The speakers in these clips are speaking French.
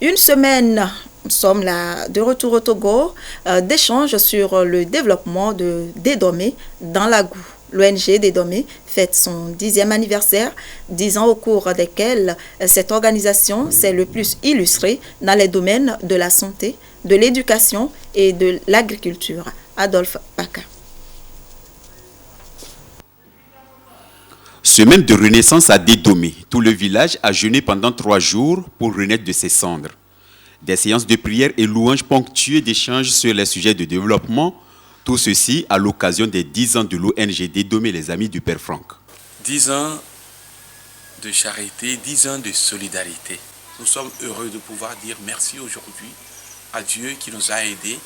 Une semaine, nous sommes là de retour au Togo, d'échanges sur le développement de Dédomé dans l'Agou. L'ONG Dédomé fête son 10e anniversaire, 10 ans au cours desquels cette organisation s'est le plus illustrée dans les domaines de la santé, de l'éducation et de l'agriculture. Adolphe Baka. Semaine de renaissance à Dédomé. Tout le village a jeûné pendant 3 jours pour renaître de ses cendres. Des séances de prière et louanges ponctuées d'échanges sur les sujets de développement. Tout ceci à l'occasion des 10 ans de l'ONG Dédomé, les Amis du Père Franck. 10 ans de charité, 10 ans de solidarité. Nous sommes heureux de pouvoir dire merci aujourd'hui à Dieu qui nous a aidés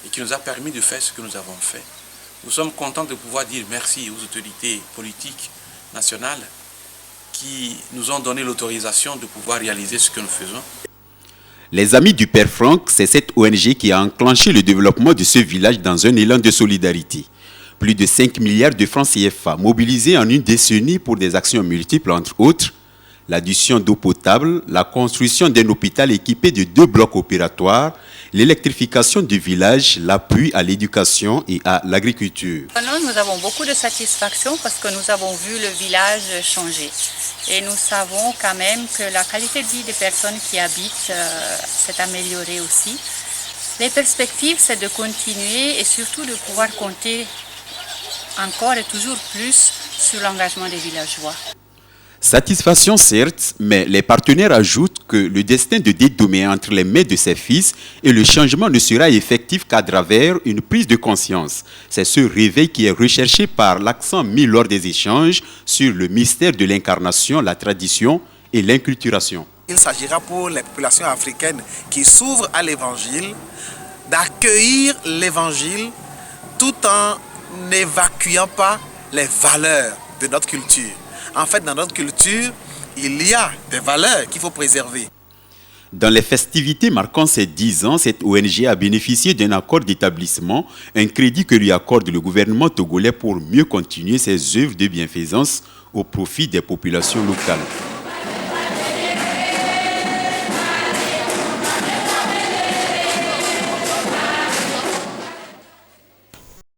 et qui nous a permis de faire ce que nous avons fait. Nous sommes contents de pouvoir dire merci aux autorités politiques nationales qui nous ont donné l'autorisation de pouvoir réaliser ce que nous faisons. Les Amis du Père Franck, c'est cette ONG qui a enclenché le développement de ce village dans un élan de solidarité. Plus de 5 milliards de francs CFA mobilisés en une décennie pour des actions multiples, entre autres l'addition d'eau potable, la construction d'un hôpital équipé de 2 blocs opératoires, l'électrification du village, l'appui à l'éducation et à l'agriculture. Nous avons beaucoup de satisfaction parce que nous avons vu le village changer. Et nous savons quand même que la qualité de vie des personnes qui habitent s'est améliorée aussi. Les perspectives, c'est de continuer et surtout de pouvoir compter encore et toujours plus sur l'engagement des villageois. Satisfaction certes, mais les partenaires ajoutent que le destin de Dédomé est entre les mains de ses fils et le changement ne sera effectif qu'à travers une prise de conscience. C'est ce réveil qui est recherché par l'accent mis lors des échanges sur le mystère de l'incarnation, la tradition et l'inculturation. Il s'agira pour les populations africaines qui s'ouvrent à l'évangile, d'accueillir l'évangile tout en n'évacuant pas les valeurs de notre culture. En fait, dans notre culture, il y a des valeurs qu'il faut préserver. Dans les festivités marquant ces 10 ans, cette ONG a bénéficié d'un accord d'établissement, un crédit que lui accorde le gouvernement togolais pour mieux continuer ses œuvres de bienfaisance au profit des populations locales.